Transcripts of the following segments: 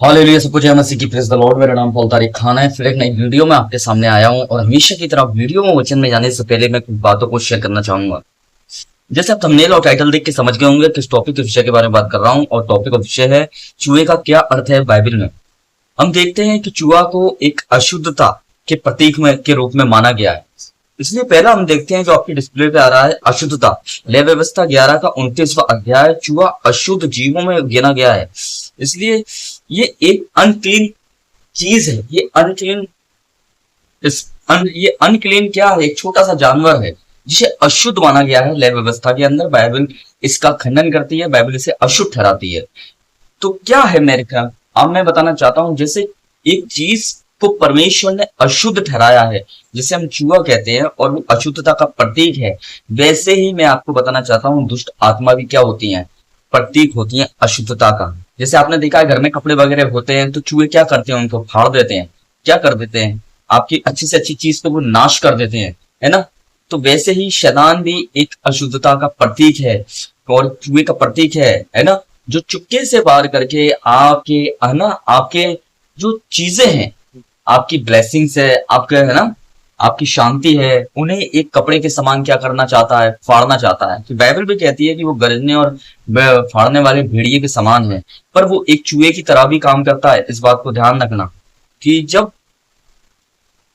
Hallelujah, सब कुछ है मसीह की प्रेज़ द लॉर्ड। मेरा नाम पॉल तारिक खान है। फिर एक नई वीडियो में आपके सामने आया हूं और हमेशा की तरह वीडियो में वचन में जाने से पहले मैं कुछ बातों को शेयर करना चाहूंगा। जैसे आप थंबनेल और टाइटल देख के समझ गए होंगे किस टॉपिक के विषय के बारे में बात कर रहा हूं, और टॉपिक का विषय है चूहे का क्या अर्थ है बाइबल में। हम देखते हैं कि चूहा को एक अशुद्धता के प्रतीक में के रूप में माना गया है। इसलिए पहला हम देखते हैं जो आपके डिस्प्ले पे आ रहा है, अशुद्धता। लय व्यवस्था 11 का 29वां अध्याय, चूहा अशुद्ध जीवों में गिना गया है। इसलिए ये एक अनक्लीन चीज है। ये अनक्लीन क्या है? एक छोटा सा जानवर है जिसे अशुद्ध माना गया है लय व्यवस्था के अंदर। बाइबल इसका खंडन करती है, बाइबल इसे अशुद्ध ठहराती है। तो क्या है मेरे ख्याल, अब मैं बताना चाहता हूं, जैसे एक चीज को परमेश्वर ने अशुद्ध ठहराया है, जिसे हम चूहा कहते हैं, और वो अशुद्धता का प्रतीक है, वैसे ही मैं आपको बताना चाहता हूँ दुष्ट आत्मा भी क्या होती हैं, प्रतीक होती हैं अशुद्धता का। जैसे आपने देखा है घर में कपड़े वगैरह होते हैं तो चूहे क्या करते हैं, उनको फाड़ देते हैं, क्या कर देते हैं, आपकी अच्छी से अच्छी चीज को वो नाश कर देते हैं, है ना। तो वैसे ही शैतान भी एक अशुद्धता का प्रतीक है और चूहे का प्रतीक है ना, जो चुपके से वार करके आपके, है ना, आपके जो चीजें हैं, आपकी ब्लेसिंग्स है, आपके, है ना, आपकी शांति है, उन्हें एक कपड़े के समान क्या करना चाहता है, फाड़ना चाहता है। तो बाइबल भी कहती है कि वो गरजने और फाड़ने वाले भेड़िए के समान है, पर वो एक चूहे की तरह भी काम करता है। इस बात को ध्यान रखना कि जब,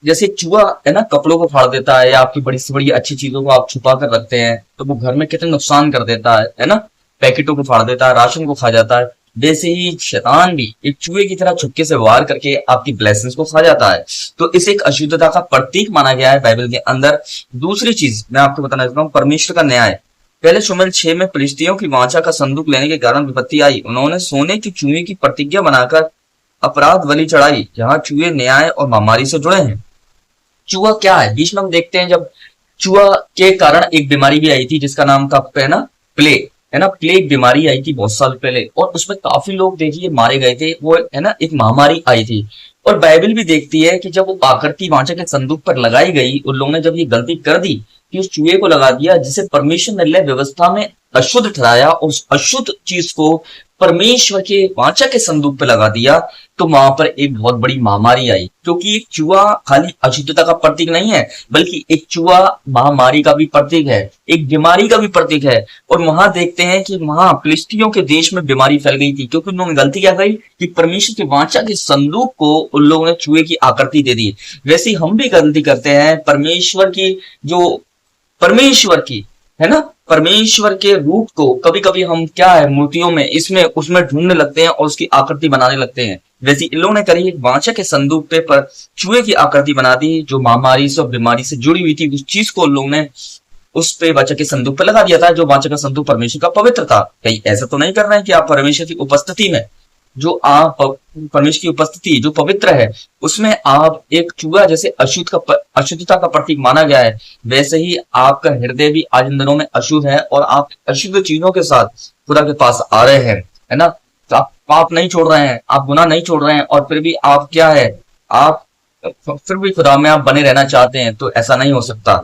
जैसे चूहा है ना कपड़ों को फाड़ देता है या आपकी बड़ी से बड़ी अच्छी चीजों को आप छुपा कर रखते हैं तो वो घर में कितने नुकसान कर देता है ना। पैकेटों को फाड़ देता है, राशन को खा जाता है। वैसे ही शैतान भी एक चूहे की तरह छुपके से वार करके आपकी ब्लेसिंग्स को खा जाता है। तो इसे एक अशुद्धता का प्रतीक माना गया है बाइबल के अंदर। दूसरी चीज मैं आपको बताना चाहता हूँ, परमेश्वर का न्याय। पहले शमूएल 6 में फिलिस्तियों की वाचा का संदूक लेने के कारण विपत्ति आई। उन्होंने सोने की चूहे की प्रतिज्ञा बनाकर अपराध बलि चढ़ाई, जहां चूहे न्याय और महामारी से जुड़े हैं। चूहा क्या है, बीच में हम देखते हैं जब चूहा के कारण एक बीमारी भी आई थी जिसका नाम था, है ना, प्लेग, है ना। प्लेग बीमारी आई थी बहुत साल पहले और उसमें काफी लोग देखिए मारे गए थे। वो, है ना, एक महामारी आई थी। और बाइबल भी देखती है कि जब वो आकृति वाचा के संदूक पर लगाई गई, उन लोगों ने जब ये गलती कर दी कि उस चूहे को लगा दिया जिसे परमेश्वर ने लय व्यवस्था में अशुद्ध ठहराया, और उस अशुद्ध चीज को परमेश्वर के वाचा के संदूक पे लगा दिया, तो वहां पर एक बहुत बड़ी महामारी आई। क्योंकि एक चूहा खाली अशुद्धता का प्रतीक नहीं है, बल्कि एक चूहा महामारी का भी प्रतीक है, एक बीमारी का भी प्रतीक है। और वहां देखते हैं कि वहां फिलिस्तियों के देश में बीमारी फैल गई थी, क्योंकि उन्होंने गलती क्या करी कि परमेश्वर के वाचा के संदूक को उन लोगों ने चूहे की आकृति दे दी। वैसे ही हम भी गलती करते हैं, परमेश्वर की, है ना, परमेश्वर के रूप को कभी कभी हम क्या है, मूर्तियों में, इसमें उसमें ढूंढने लगते हैं और उसकी आकृति बनाने लगते हैं। वैसे इन लोगों ने करी, एक वाचा के संदूक पे पर चूहे की आकृति बना दी, जो महामारी से और बीमारी से जुड़ी हुई थी। उस चीज को उन लोगों ने उस पे वाचा के संदूक पे लगा दिया था, जो वाचा का संदूक परमेश्वर का पवित्र था। कहीं ऐसा तो नहीं कर रहे हैं कि आप परमेश्वर की उपस्थिति में, जो आप परमेश्वर की उपस्थिति जो पवित्र है, उसमें आप एक चूहा जैसे अशुद्धता का प्रतीक माना गया है, वैसे ही आपका हृदय भी आज इन दिनों में अशुद्ध है और आप अशुद्ध चीजों के साथ खुदा के पास आ रहे हैं, है ना। तो आप पाप नहीं छोड़ रहे हैं, आप गुनाह नहीं छोड़ रहे हैं, और फिर भी आप क्या है, आप फिर भी खुदा में आप बने रहना चाहते हैं, तो ऐसा नहीं हो सकता।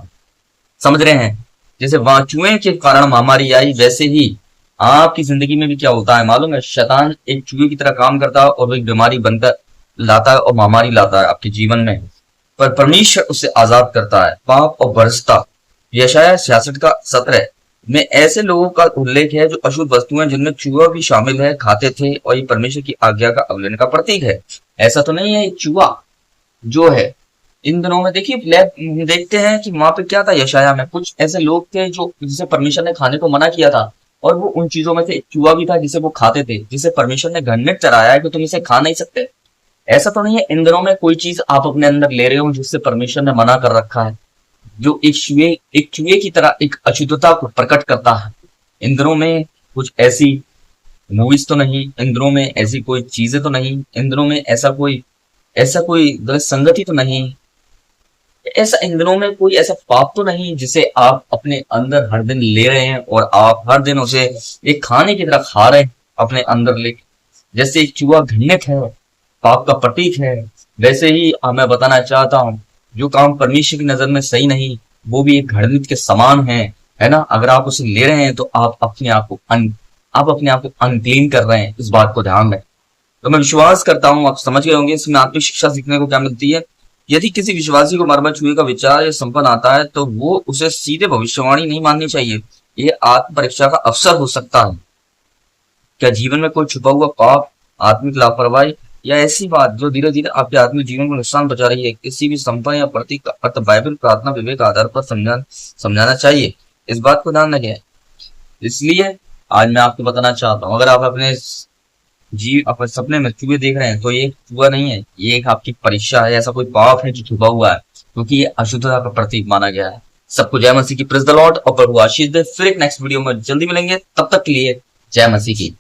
समझ रहे हैं? जैसे वहां चूहे के कारण महामारी आई, वैसे ही आपकी जिंदगी में भी क्या होता है मालूम है, शैतान एक चूहे की तरह काम करता है और वो एक बीमारी बनकर लाता है और महामारी लाता है आपके जीवन में। पर परमेश्वर उसे आजाद करता है पाप और भ्रष्टता। यशायाह 66 का 17 में ऐसे लोगों का उल्लेख है जो अशुद्ध वस्तुएं, जिनमें चूहा भी शामिल है, खाते थे, और ये परमेश्वर की आज्ञा का अवहेलना का प्रतीक है। ऐसा तो नहीं है चूहा जो है इन दिनों में, देखिए देखते हैं कि वहां पे क्या था, यशाया में कुछ ऐसे लोग थे जो, जिसे परमेश्वर ने खाने को मना किया था, और वो उन चीजों में से एक चूहा भी था जिसे वो खाते थे, जिसे परमेश्वर ने घृणित कराया है कि तुम इसे खा नहीं सकते। ऐसा तो नहीं है इन दिनों में कोई चीज आप अपने अंदर ले रहे हो जिससे परमेश्वर ने मना कर रखा है, जो एक चूहे की तरह एक अशुद्धता को प्रकट करता है। इन दिनों में कुछ ऐसी मूवीज तो नहीं, इन दिनों में ऐसी कोई चीजें तो नहीं, इन दिनों में ऐसा कोई गलत संगति तो नहीं, ऐसा इन दिनों में कोई ऐसा पाप तो नहीं जिसे आप अपने अंदर हर दिन ले रहे हैं और आप हर दिन उसे एक खाने की तरह खा रहे हैं अपने अंदर ले। जैसे एक चूहा घृणित है, पाप का प्रतीक है, वैसे ही मैं बताना चाहता हूँ जो काम परमेश्वर की नजर में सही नहीं, वो भी एक घृणित के समान है ना। अगर आप उसे ले रहे हैं तो आप अपने आप को अनक्लीन कर रहे हैं। इस बात को ध्यान रखें। तो मैं विश्वास करता हूँ आप समझ गए होंगे इसमें आत्मिक शिक्षा सीखने को क्या मिलती है। यदि किसी विश्वासी को मरमत छुए का विचार या संपन्न आता है तो वो उसे सीधे भविष्यवाणी नहीं माननी चाहिए। ये आत्म परीक्षा का अवसर हो सकता है। क्या जीवन में कोई छुपा हुआ पाप, आत्मिक लापरवाही या ऐसी बात जो धीरे धीरे आपके आत्मिक जीवन को नुकसान पहुंचा रही है? किसी भी संपन्न या प्रतीक का अर्थ बाइबल, प्रार्थना, विवेक आधार पर समझाना चाहिए। इस बात को ध्यान रखें। इसलिए आज मैं आपको बताना चाहता हूँ, अगर आप अपने अपने सपने में चूहे देख रहे हैं तो ये चूहा नहीं है, ये एक आपकी परीक्षा है। ऐसा कोई पाप है जो छुपा हुआ है, क्योंकि ये अशुद्धता का प्रतीक माना गया है। सबको जय मसीह की, प्रेज द लॉर्ड, और प्रभु आशीष दे। फिर एक नेक्स्ट वीडियो में जल्दी मिलेंगे, तब तक के लिए जय मसीह की।